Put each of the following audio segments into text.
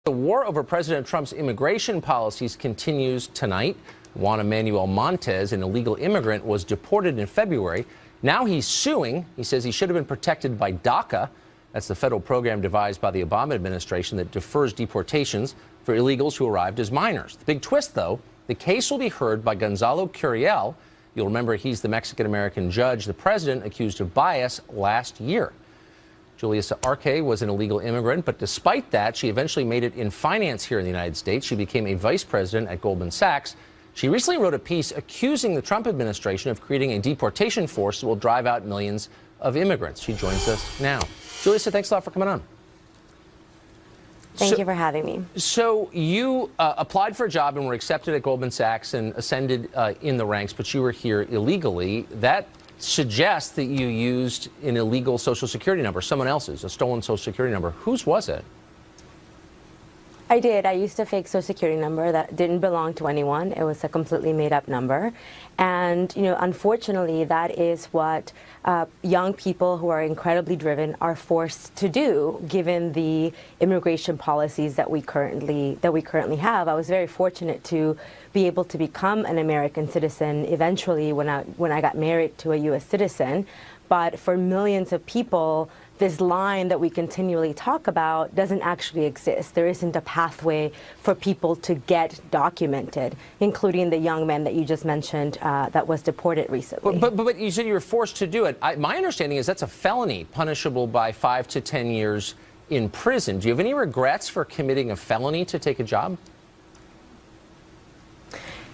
The war over President Trump's immigration policies continues tonight. Juan Manuel Montes, an illegal immigrant, was deported in February. Now he's suing. He says he should have been protected by DACA. That's the federal program devised by the Obama administration that defers deportations for illegals who arrived as minors. The big twist, though, the case will be heard by Gonzalo Curiel. You'll remember he's the Mexican-American judge the president accused of bias last year. Julissa Arce was an illegal immigrant, but despite that, she eventually made it in finance here in the United States. She became a vice president at Goldman Sachs. She recently wrote a piece accusing the Trump administration of creating a deportation force that will drive out millions of immigrants. She joins us now. Julissa, thanks a lot for coming on. Thank you for having me. So you applied for a job and were accepted at Goldman Sachs and ascended in the ranks, but you were here illegally. That suggests that you used an illegal Social Security number, someone else's, a stolen Social Security number. Whose was it? I did. I used a fake Social Security number that didn't belong to anyone. It was a completely made-up number. And, you know, unfortunately, that is what young people who are incredibly driven are forced to do, given the immigration policies that we currently have. I was very fortunate to be able to become an American citizen eventually when I got married to a U.S. citizen. But for millions of people, this line that we continually talk about doesn't actually exist. There isn't a pathway for people to get documented, including the young man that you just mentioned that was deported recently. But you said you were forced to do it. My understanding is that's a felony punishable by 5 to 10 years in prison. Do you have any regrets for committing a felony to take a job?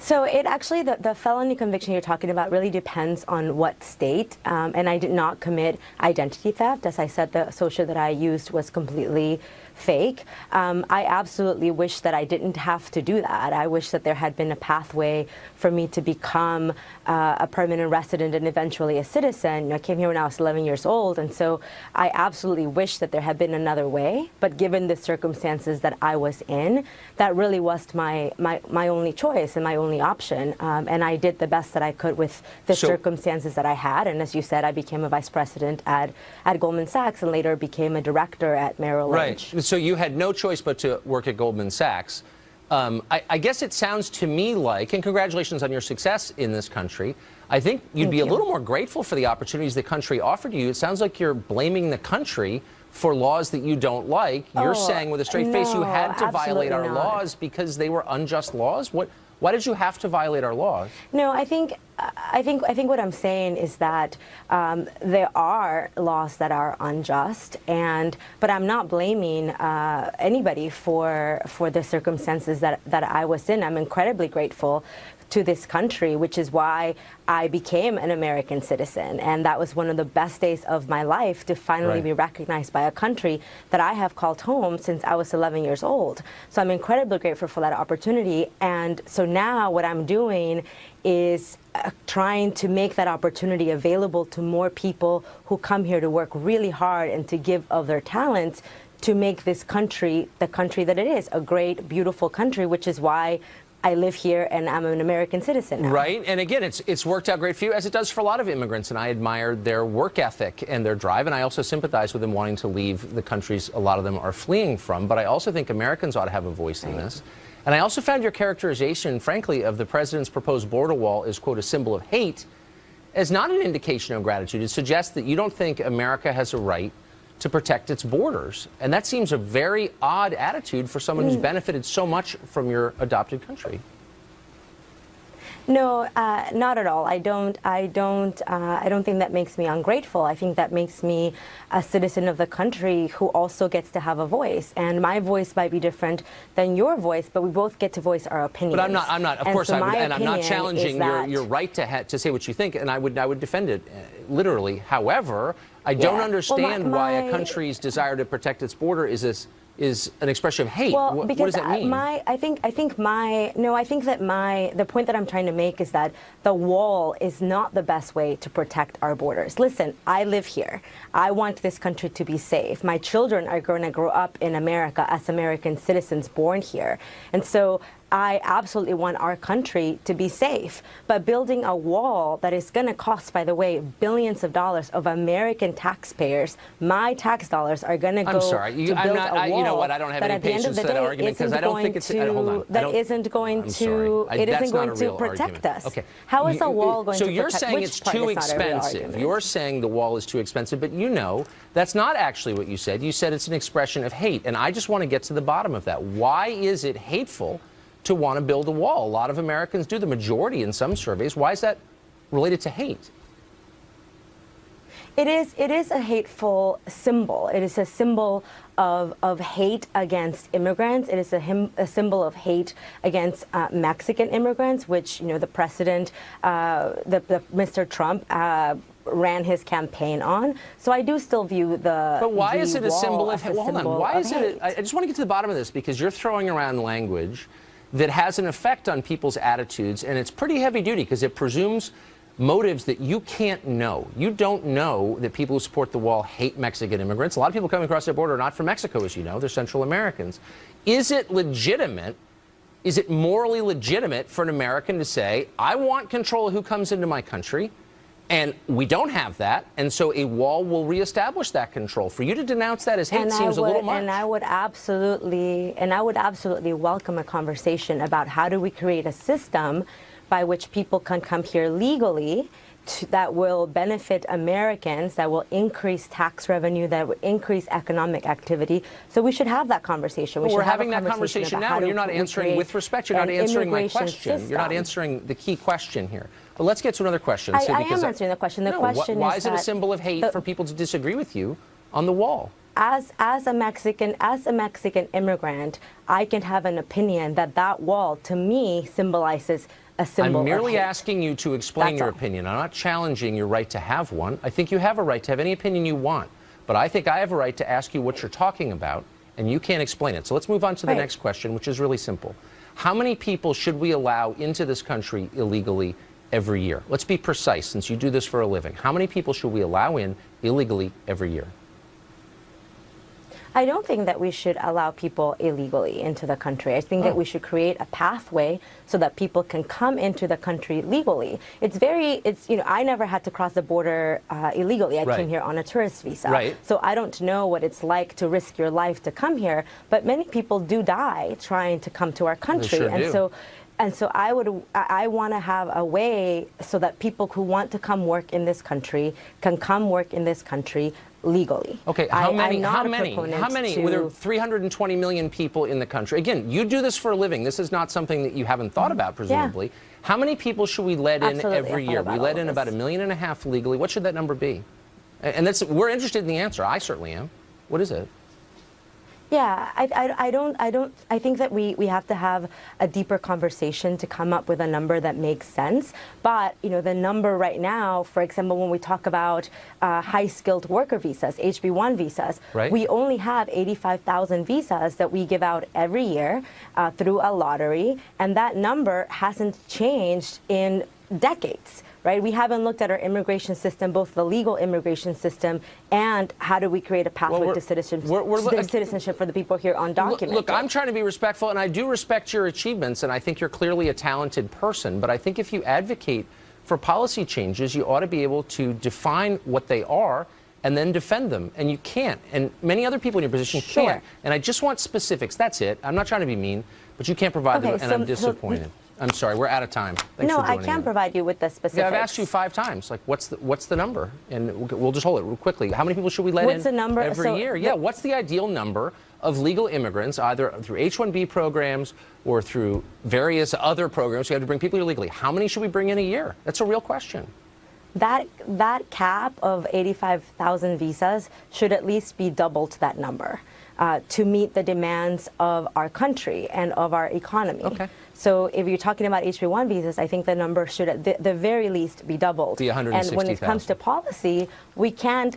So it actually, the felony conviction you're talking about really depends on what state. And I did not commit identity theft. As I said, the social that I used was completely fake. I absolutely wish that I didn't have to do that. I wish that there had been a pathway for me to become a permanent resident and eventually a citizen. You know, I came here when I was 11 years old, and so I absolutely wish that there had been another way. But given the circumstances that I was in, that really was my only choice and my only option. And I did the best that I could with the circumstances that I had. And as you said, I became a vice president at Goldman Sachs and later became a director at Merrill Lynch. Right. So you had no choice but to work at Goldman Sachs. I guess it sounds to me like, and congratulations on your success in this country, I think you'd be a little more grateful for the opportunities the country offered you. It sounds like you're blaming the country for laws that you don't like. You're saying with a straight face you had to violate our laws because they were unjust laws. Why did you have to violate our laws? No, I think what I'm saying is that there are laws that are unjust, but I'm not blaming anybody for the circumstances that I was in. I'm incredibly grateful to this country, which is why I became an American citizen. And that was one of the best days of my life, to finally be recognized by a country that I have called home since I was 11 years old. So I'm incredibly grateful for that opportunity. And so now what I'm doing is trying to make that opportunity available to more people who come here to work really hard and to give of their talents to make this country the country that it is, a great, beautiful country, which is why I live here and I'm an American citizen now. Right. And again, it's worked out great for you, as it does for a lot of immigrants. And I admire their work ethic and their drive. And I also sympathize with them wanting to leave the countries a lot of them are fleeing from. But I also think Americans ought to have a voice in this. And I also found your characterization, frankly, of the president's proposed border wall as, quote, a symbol of hate, as not an indication of gratitude. It suggests that you don't think America has a right to protect its borders. And that seems a very odd attitude for someone who's benefited so much from your adopted country. No, not at all. I don't think that makes me ungrateful. I think that makes me a citizen of the country who also gets to have a voice. And my voice might be different than your voice, but we both get to voice our opinions. But I'm not. Of course, I'm not challenging your right to say what you think, and I would defend it literally. However, I don't understand why a country's desire to protect its border is an expression of hate. Well, what does that mean? The point that I'm trying to make is that the wall is not the best way to protect our borders. Listen, I live here. I want this country to be safe. My children are going to grow up in America as American citizens born here. And so I absolutely want our country to be safe, but building a wall that is going to cost, by the way, billions of dollars of American taxpayers, my tax dollars are going to go to build a wall. you know what? I don't have any patience for that argument because I don't think it's. Hold on. That isn't going to. It isn't going to protect us. Okay. How is a wall going to protect? So you're saying it's too expensive. You're saying the wall is too expensive, but you know that's not actually what you said. You said it's an expression of hate, and I just want to get to the bottom of that. Why is it hateful to want to build a wall? A lot of Americans do, the majority in some surveys. Why is that related to hate? It is a hateful symbol. It is a symbol of hate against immigrants. It is a symbol of hate against Mexican immigrants, which, you know, the president, Mr. Trump, ran his campaign on. So I do still view the. But why is it a symbol of hate? Hold on. Why is it? I just want to get to the bottom of this because you're throwing around language that has an effect on people's attitudes, and it's pretty heavy duty because it presumes motives that you can't know. You don't know that people who support the wall hate Mexican immigrants. A lot of people coming across the border are not from Mexico, as you know. They're Central Americans. Is it legitimate? Is it morally legitimate for an American to say, I want control of who comes into my country, and we don't have that, and so a wall will reestablish that control? For you to denounce that as hate seems a little much. And I would absolutely welcome a conversation about how do we create a system by which people can come here legally that will benefit Americans, that will increase tax revenue, that will increase economic activity. So we should have that conversation. We're having that conversation now, and you're not answering, with respect, you're not answering my question. You're not answering the key question here. But let's get to another question. I am answering the question. The question is why is it a symbol of hate for people to disagree with you on the wall? As a Mexican immigrant, I can have an opinion that wall, to me, symbolizes a symbol I'm merely of hate. asking you to explain your opinion. I'm not challenging your right to have one. I think you have a right to have any opinion you want. But I think I have a right to ask you what you're talking about, and you can't explain it. So let's move on to the next question, which is really simple. How many people should we allow into this country illegally every year? Let's be precise, since you do this for a living. How many people should we allow in illegally every year? I don't think that we should allow people illegally into the country. I think that we should create a pathway so that people can come into the country legally. I never had to cross the border illegally. I came here on a tourist visa. So I don't know what it's like to risk your life to come here, but many people do die trying to come to our country. They sure do. And so I want to have a way so that people who want to come work in this country can come work in this country legally. Okay, how many? Well, there are 320 million people in the country. Again, you do this for a living. This is not something that you haven't thought about, presumably. How many people should we let in every year? We let in about 1.5 million legally. What should that number be? And we're interested in the answer. I certainly am. What is it? Yeah, I think that we have to have a deeper conversation to come up with a number that makes sense. But, you know, the number right now, for example, when we talk about high-skilled worker visas, HB1 visas, we only have 85,000 visas that we give out every year through a lottery, and that number hasn't changed in decades. Right? We haven't looked at our immigration system, both the legal immigration system and how do we create a pathway to citizenship for the people here undocumented. Look, I'm trying to be respectful, and I do respect your achievements, and I think you're clearly a talented person. But I think if you advocate for policy changes, you ought to be able to define what they are and then defend them. And you can't. And many other people in your position can't. And I just want specifics. That's it. I'm not trying to be mean, but you can't provide them, and I'm disappointed. I'm sorry, we're out of time. Thanks for joining I can provide you with the specifics. Yeah, I've asked you 5 times. Like, what's the number? And we'll just hold it real quickly. How many people should we let in every year? Yeah, what's the ideal number of legal immigrants, either through H-1B programs or through various other programs? We have to bring people illegally. How many should we bring in a year? That's a real question. That cap of 85,000 visas should at least be double to that number to meet the demands of our country and of our economy. Okay. So if you're talking about HB1 visas, I think the number should at the very least be doubled. Be 160,000. And when it comes to policy, we can't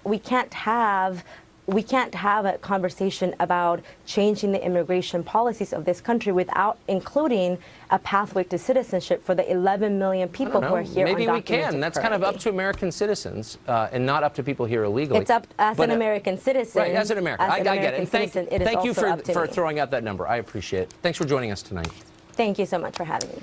have a conversation about changing the immigration policies of this country without including a pathway to citizenship for the 11 million people who are here. Maybe we can. That's kind of up to American citizens and not up to people here illegally. It's up as an American citizen. Right, as an American. I get it. And thank you for throwing out that number. I appreciate it. Thanks for joining us tonight. Thank you so much for having me.